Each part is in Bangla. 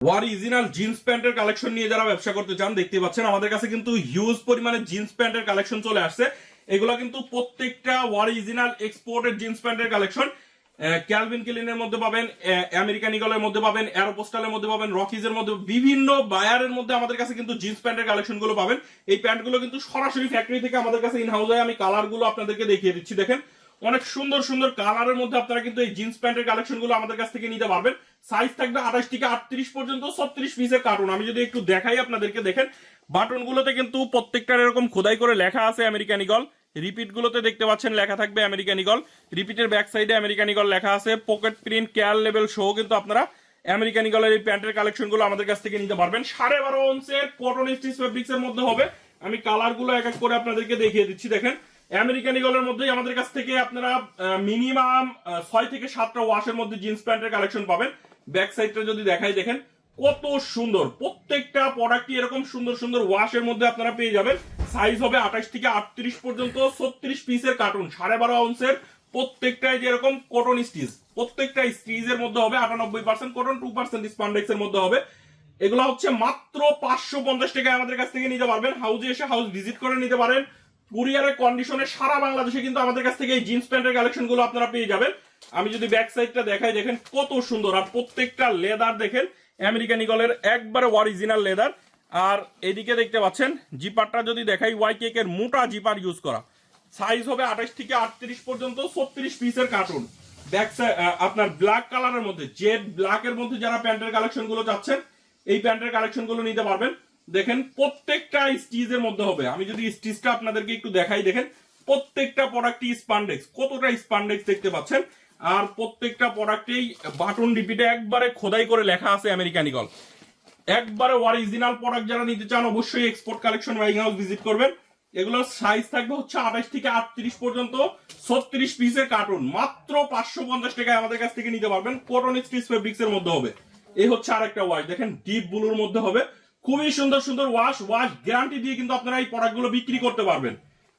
অরিজিনাল জিন্স প্যান্টের কালেকশন নিয়ে যারা ব্যবসা করতে চান দেখতে পাচ্ছেন আমাদের কাছে কিন্তু হিউজ পরিমাণে জিন্স প্যান্টের কালেকশন চলে আসছে। এগুলো কিন্তু প্রত্যেকটা অরিজিনাল এক্সপোর্টেড জিন্স প্যান্টের কালেকশন। ক্যালভিন ক্লিনের মধ্যে পাবেন, আমেরিকান ইগলের মধ্যে পাবেন, অ্যারোপোস্টালের মধ্যে পাবেন, রকিজের মধ্যে, বিভিন্ন বায়ারের মধ্যে আমাদের কাছে কিন্তু জিন্স প্যান্টের কালেকশন গুলো পাবেন। এই প্যান্ট গুলো কিন্তু সরাসরি ফ্যাক্টরি থেকে আমাদের কাছে ইন হাউস হয়। আমি কালার গুলো আপনাদেরকে দেখিয়ে দিচ্ছি, দেখেন অনেক সুন্দর সুন্দর কালারের মধ্যে আপনারা কিন্তু এই জিন্স প্যান্টের কালেকশন গুলো আমাদের কাছ থেকে নিতে পারবেন। সাইজ থাকবে 28 থেকে 38 পর্যন্ত, 36 পিসের কার্টুন। আমি যদি একটু দেখাই আপনাদেরকে, দেখেন বাটন গুলোতে কিন্তু প্রত্যেকটার এরকম খোদাই করে লেখা আছে আমেরিকান ইগল। রিপিট গুলোতে দেখতে পাচ্ছেন লেখা থাকবে আমেরিকান ইগল, রিপিটের ব্যাক সাইডে আমেরিকান ইগল লেখা আছে। পকেট প্রিন্ট কেয়ার লেভেল সহ কিন্তু আপনারা আমেরিকান ইগলের এই প্যান্টের কালেকশন গুলো আমাদের কাছ থেকে নিতে পারবেন। 12.5 অন্সের কটন স্টিচ ফেব্রিক্স এর মধ্যে হবে। আমি কালার গুলো এক এক করে আপনাদেরকে দেখিয়ে দিচ্ছি, দেখেন আমেরিকান ইগলের মধ্যেই আমাদের কাছ থেকে আপনারা মিনিমাম 6 থেকে 7টা ওয়াশের মধ্যে জিন্স প্যান্টের কালেকশন পাবেন। ব্যাক সাইডটা যদি দেখাই, দেখেন কত সুন্দর, প্রত্যেকটা প্রোডাক্টই এরকম সুন্দর সুন্দর ওয়াশের মধ্যে আপনারা পেয়ে যাবেন। সাইজ হবে 28 থেকে 38 পর্যন্ত, 36 পিসের কার্টুন, 12.5 অন্সের। প্রত্যেকটাই যেরকম কটন স্টিচ, প্রত্যেকটা স্টিচের মধ্যে হবে 98% কটন, 2% স্পান্ডেক্স এর মধ্যে হবে। এগুলো হচ্ছে মাত্র 550 টাকায় আমাদের কাছ থেকে নিতে পারবেন। হাউজে এসে হাউস ভিজিট করে নিতে পারেন। কুরিয়ারের কন্ডিশনে সারা বাংলাদেশে কিন্তু আমাদের কাছ থেকে এই জিন্স প্যান্টের কালেকশন গুলো আপনারা পেয়ে যাবেন। আমি যদি ব্যাক সাইডটা দেখাই, দেখেন কত সুন্দর, আর প্রত্যেকটা লেদার দেখেন আমেরিকান ইগলের একবারে অরিজিনাল লেদার। আর এদিকে দেখতে পাচ্ছেন জিপারটা যদি দেখাই, ওয়াইকেক এর মোটা জিপার ইউজ করা। সাইজ হবে 28 থেকে 38 পর্যন্ত, 36 পিসের কার্টুন। ব্যাক সাইড আপনার ব্ল্যাক কালারের মধ্যে, জেড ব্ল্যাক এর মধ্যে যারা প্যান্টের কালেকশন গুলো চাচ্ছেন এই প্যান্টের কালেকশন গুলো নিতে পারবেন। দেখেন প্রত্যেকটা স্টিচের মধ্যে হবে। আমি যদি স্টিচটা আপনাদেরকে একটু দেখাই, দেখেন প্রত্যেকটা প্রোডাক্টই স্পান্ডেক্স, কতটা স্পান্ডেক্স দেখতে পাচ্ছেন। আর প্রত্যেকটা প্রোডাক্টেই বাটন রিপিটে একবারে খোদাই করে লেখা আছে আমেরিকান ইগল। একবারে অরিজিনাল প্রোডাক্ট যারা নিতে চান অবশ্যই export collection buying house visit করবেন। এগুলোর সাইজ থাকবে হচ্ছে 28 থেকে 38 পর্যন্ত, 36 পিসের কার্টুন। মাত্র 550 টাকায় আমাদের কাছ থেকে নিতে পারবেন। কটন স্টিচ ফেব্রিক্স এর মধ্যে হবে। এই হচ্ছে আরেকটা ওয়াশ, দেখেন ডিপ ব্লুর মধ্যে হবে। খুবই সুন্দর সুন্দর ওয়াশ গ্যারান্টি দিয়ে কিন্তু আপনারা এই প্রোডাক্ট গুলো বিক্রি করতে পারবেন।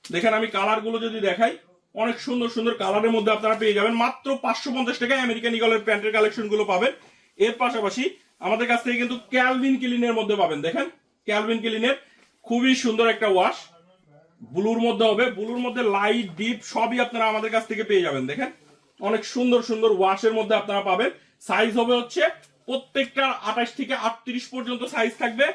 দেখেন আমি কালার গুলো যদি দেখাই, অনেক সুন্দর সুন্দর কালারের মধ্যে আপনারা পেয়ে যাবেন। মাত্র 550 টাকায় আমেরিকান ইগলের প্যান্টের কালেকশন গুলো পাবেন। এর পাশাপাশি আমাদের কাছ থেকে কিন্তু ক্যালভিন ক্লিনের মধ্যে পাবেন। দেখেন ক্যালভিন ক্লিনের খুবই সুন্দর একটা ওয়াশ, ব্লুর মধ্যে হবে। ব্লুর মধ্যে লাইট ডিপ সবই আপনারা আমাদের কাছ থেকে পেয়ে যাবেন। দেখেন অনেক সুন্দর সুন্দর ওয়াশের মধ্যে আপনারা পাবেন। সাইজ হবে হচ্ছে প্রত্যেকটা 28 থেকে 38 পর্যন্ত সাইজ থাকবে।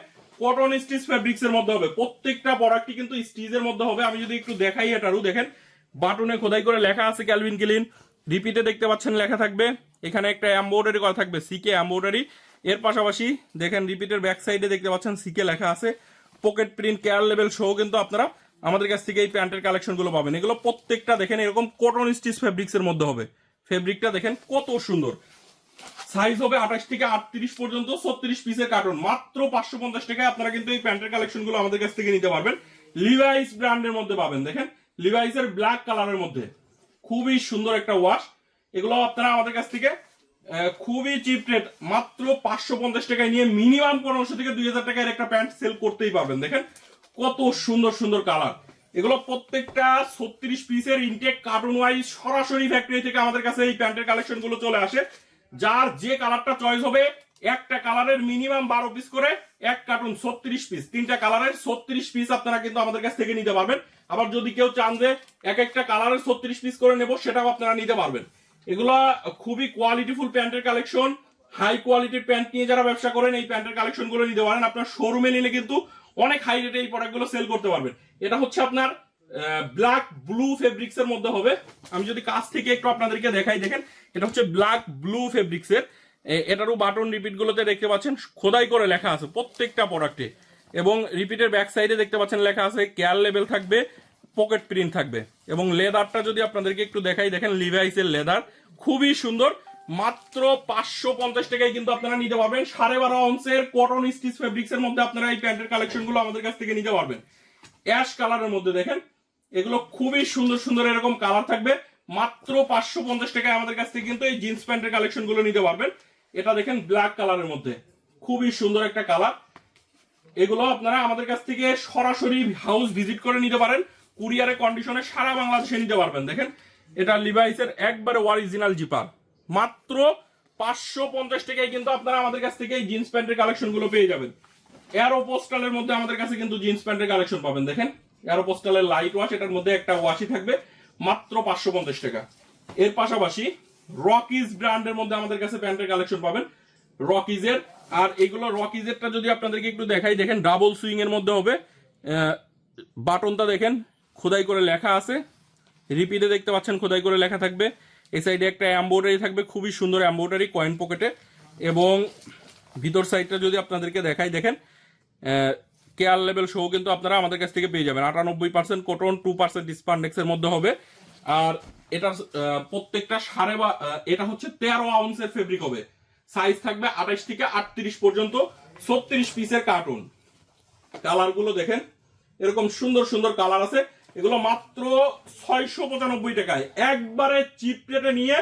কটন স্টিচ ফেব্রিক্স এর মধ্যে হবে। প্রত্যেকটা প্রোডাক্টই কিন্তু স্টিচের মধ্যে হবে। আমি যদি একটু দেখাই এটারও, দেখেন বাটনে খোদাই করে লেখা আছে ক্যালভিন ক্লিন। রিপিটে দেখতে পাচ্ছেন লেখা থাকবে, এখানে একটা এমব্রয়ডারি করা থাকবে, সিকে এমব্রয়ডারি। এর পাশাপাশি দেখেন রিপিটের ব্যাক সাইডে দেখতে পাচ্ছেন সিকে লেখা আছে। পকেট প্রিন্ট কেয়ার লেভেল সহ কিন্তু আপনারা আমাদের কাছ থেকে এই প্যান্টের কালেকশন গুলো পাবেন। এগুলো প্রত্যেকটা দেখেন এরকম কটন স্টিচ ফেব্রিক্স এর মধ্যে হবে। ফেব্রিকটা দেখেন কত সুন্দর। সাইজ হবে 28 থেকে 38 পর্যন্ত, 36 পিসের কার্টুন। মাত্র 550 টাকায় আপনারা কিন্তু এই প্যান্টের কালেকশন গুলো আমাদের কাছ থেকে নিতে পারবেন। লিভাইস ব্র্যান্ডের মধ্যে পাবেন। দেখেন লিভাইস এর ব্ল্যাক কালারের মধ্যে খুবই সুন্দর একটা ওয়াশ। এগুলো আপনারা আমাদের কাছ থেকে খুবই চিপ রেট, মাত্র 550 টাকায় নিয়ে মিনিমাম 1500 থেকে 2000 টাকার একটা প্যান্ট সেল করতেই পারবেন। দেখেন কত সুন্দর সুন্দর কালার। এগুলো প্রত্যেকটা 36 পিসের ইনটেক কার্টুন ওয়াইজ সরাসরি ফ্যাক্টরি থেকে আমাদের কাছে এই প্যান্টের কালেকশন গুলো চলে আসে। যার যে কালারটা চয়েস হবে, একটা কালারের মিনিমাম 12 পিস করে এক কার্টুন, 36 পিস, তিনটা কালারের 36 পিস আপনারা কিন্তু আমাদের কাছ থেকে নিতে পারবেন। আবার যদি কেউ চান যে এক একটা কালারের 36 পিস করে নেব, সেটাও আপনারা নিতে পারবেন। এগুলা খুবই কোয়ালিটিফুল প্যান্টের কালেকশন। হাই কোয়ালিটির প্যান্ট নিয়ে যারা ব্যবসা করেন এই প্যান্টের কালেকশন গুলো নিতে পারেন। আপনার শোরুমে নিলে কিন্তু অনেক হাই রেটে এই প্রোডাক্ট গুলো সেল করতে পারবেন। এটা হচ্ছে আপনার ব্ল্যাক ব্লু ফেব্রিক্স এর মধ্যে হবে। আমি যদি কাছ থেকে একটু আপনাদেরকে দেখাই, দেখেন এটা হচ্ছে ব্ল্যাক ব্লু ফেব্রিক্স এর। এটারও বাটন রিপিট গুলোতে দেখতে পাচ্ছেন খোদাই করে লেখা আছে প্রত্যেকটা প্রোডাক্টে। এবং রিপিটের ব্যাক সাইডে দেখতে পাচ্ছেন লেখা আছে কেয়ার লেভেল থাকবে, পকেট প্রিন্ট থাকবে। এবং লেদারটা যদি আপনাদেরকে একটু দেখাই, দেখেন লিভাইস এর লেদার খুবই সুন্দর। মাত্র 550 টাকায় কিন্তু আপনারা নিতে পারবেন। 12.5 অন্সের কটন স্টিচ ফেব্রিক্স এর মধ্যে আপনারা এই প্যান্টের কালেকশন গুলো আমাদের কাছ থেকে নিতে পারবেন। অ্যাশ কালারের মধ্যে দেখেন এগুলো খুবই সুন্দর সুন্দর এরকম কালার থাকবে। মাত্র 550 টাকায় আমাদের কাছ থেকে কিন্তু এই জিন্স প্যান্টের কালেকশন গুলো নিতে পারবেন। এটা দেখেন ব্ল্যাক কালারের মধ্যে খুবই সুন্দর একটা কালার। এগুলো আপনারা আমাদের কাছ থেকে সরাসরি হাউস ভিজিট করে নিতে পারেন। কুরিয়ারে কন্ডিশনে সারা বাংলাদেশে নিতে পারবেন। দেখেন এটা লিভাইসের একবারে অরিজিনাল জিপার। মাত্র 550 টাকায় কিন্তু আপনারা আমাদের কাছ থেকে এই জিন্স প্যান্টের কালেকশন গুলো পেয়ে যাবেন। এরো পোস্টালের মধ্যে আমাদের কাছে কিন্তু জিন্স প্যান্টের কালেকশন পাবেন। দেখেন এরো পোস্টালের লাইট ওয়াশ, এটার মধ্যে একটা ওয়াশই থাকবে, মাত্র 550 টাকা। এর পাশাপাশি রকিজ ব্র্যান্ডের মধ্যে আমাদের কাছে প্যান্টের কালেকশন পাবেন, রকিজের। আর এগুলো রকিজেরটা যদি আপনাদেরকে একটু দেখাই, দেখেন ডাবল সুইং এর মধ্যে হবে, বাটনটা দেখেন খোদাই করে লেখা আছে, রিপিটে দেখতে পাচ্ছেন খোদাই করে লেখা থাকবে। এই সাইডে একটা এমব্রয়ডারি থাকবে, খুবই সুন্দর এমব্রয়ডারি কয়েন পকেটে। এবং ভিতর সাইডটা যদি আপনাদেরকে দেখাই, দেখেন কেয়ার লেভেল সহ কিন্তু আপনারা আমাদের কাছ থেকে পেয়ে যাবেন। 98% কটন, 2% স্পান্ডেক্সের মধ্যে হবে। আর এটার প্রত্যেকটা এটা হচ্ছে 13 আউন্সের ফেব্রিক হবে। সাইজ থাকবে 28 থেকে 38 পর্যন্ত, 36 পিসের কার্টুন। কালার গুলো দেখেন এরকম সুন্দর সুন্দর কালার আছে। এগুলো মাত্র 695 টাকায় একবারে চিপ রেটে নিয়ে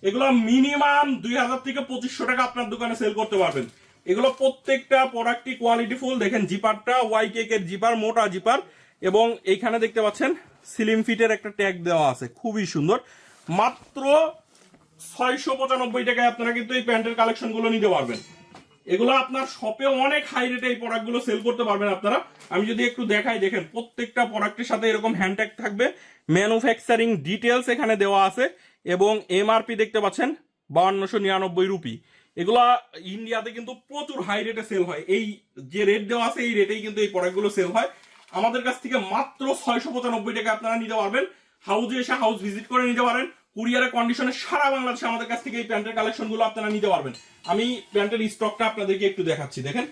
এগুলো মিনিমাম 2000 থেকে 2500 টাকা আপনার দোকানে সেল করতে পারবেন। এগুলো প্রত্যেকটা প্রোডাক্টই কোয়ালিটি ফুল। দেখেন জিপারটা ওয়াই কেকের জিপার, মোটা জিপার, এবং এইখানে দেখতে পাচ্ছেন স্লিম ফিটের একটা ট্যাগ দেওয়া আছে, খুবই সুন্দর। মাত্র 695 টাকায় আপনারা কিন্তু এই প্যান্টের কালেকশন গুলো নিতে পারবেন। এগুলো আপনার শপে অনেক হাই রেটে এই প্রোডাক্ট গুলো সেল করতে পারবেন আপনারা। আমি যদি একটু দেখাই, দেখেন প্রত্যেকটা প্রোডাক্টের সাথে এরকম হ্যান্ডট্যাগ থাকবে, ম্যানুফ্যাকচারিং ডিটেলস এখানে দেওয়া আছে, এবং এমআরপি দেখতে পাচ্ছেন 5299 রুপি। এগুলা ইন্ডিয়াতে কিন্তু প্রচুর হাই রেটে সেল হয়। এই যে রেট দেওয়া আছে এই রেটেই কিন্তু এই প্রোডাক্টগুলো সেল হয়। আমাদের কাছ থেকে মাত্র 695 টাকা আপনারা নিতে পারবেন। হাউজে এসে হাউস ভিজিট করে নিতে পারেন। কুরিয়ারের কন্ডিশনে সারা বাংলাদেশে আমাদের কাছ থেকে এই প্যান্টের কালেকশন গুলো আপনারা নিতে পারবেন। আমি প্যান্টের স্টকটা আপনাদেরকে একটু দেখাচ্ছি। দেখেন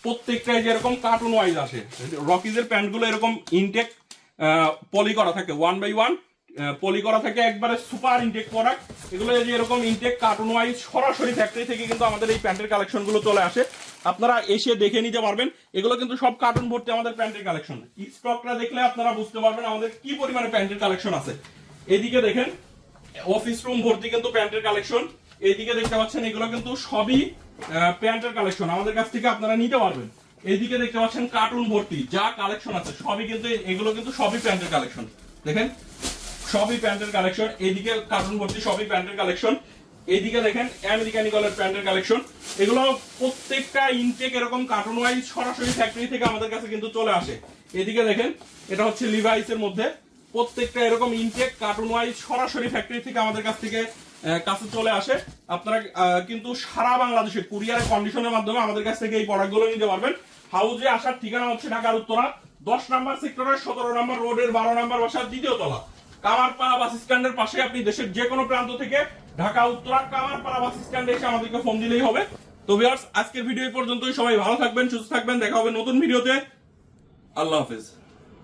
প্রত্যেকটাই যেরকম কার্টুন ওয়াইজ আসে। রকিজের প্যান্টগুলো এরকম ইনটেক পলি করা থাকে, 1 বাই 1 পলি করা থাকে, একবারে সুপার ইনটেক প্রোডাক্ট। এগুলো যে এরকম ইনটেক কার্টুন ওয়াইজ সরাসরি ফ্যাক্টরি থেকে কিন্তু আমাদের এই প্যান্টের কালেকশন গুলো চলে আসে। আপনারা এসে দেখে নিতে পারবেন। এগুলো কিন্তু সব কার্টুন ভর্তি আমাদের প্যান্টের কালেকশন। স্টকটা দেখলে আপনারা বুঝতে পারবেন আমাদের কি পরিমাণে প্যান্টের কালেকশন আছে। এদিকে দেখেন অফিস রুম ভর্তি কিন্তু প্যান্টের কালেকশন। এইদিকে দেখতে পাচ্ছেন এগুলো কিন্তু সবই প্যান্টের কালেকশন, আমাদের কাছ থেকে আপনারা নিতে পারবেন। এইদিকে দেখতে পাচ্ছেন কার্টুন ভর্তি যা কালেকশন আছে সবই কিন্তু, এগুলো কিন্তু সবই প্যান্টের কালেকশন। দেখেন সবই প্যান্টের কালেকশন। এইদিকে কার্টুন ভর্তি সবই প্যান্টের কালেকশন। এইদিকে দেখেন আমেরিকান ইগলের প্যান্টের কালেকশন। এগুলো প্রত্যেকটা ইনটেক এরকম কার্টুন ওয়াইজ সরাসরি ফ্যাক্টরি থেকে আমাদের কাছে কিন্তু চলে আসে। এদিকে দেখেন এটা হচ্ছে লিভাইসের মধ্যে, প্রত্যেকটা এরকম ইনটেক কার্টুন ওয়াইজ সরাসরি ফ্যাক্টরি থেকে আমাদের কাছ থেকে কাছে চলে আসে। আপনারা কিন্তু সারা বাংলাদেশে কুরিয়ারের কন্ডিশনের মাধ্যমে আমাদের কাছ থেকে এই প্রোডাক্টগুলো নিতে পারবেন। হাউজে আসার ঠিকানা হচ্ছে ঢাকার উত্তরা 10 নম্বর সেক্টরের 17 নম্বর রোডের 12 নম্বর বাসার 2য় তলা, কামারপাড়া বাস স্ট্যান্ডের পাশে। আপনি দেশের যে কোনো প্রান্ত থেকে ঢাকা উত্তরা কামারপাড়া বাস স্ট্যান্ডে এসে আমাদেরকে ফোন দিলেই হবে। তো ভিউয়ার্স আজকের ভিডিও এই পর্যন্তই। সবাই ভালো থাকবেন, সুস্থ থাকবেন। দেখা হবে নতুন ভিডিওতে। আল্লাহ হাফেজ।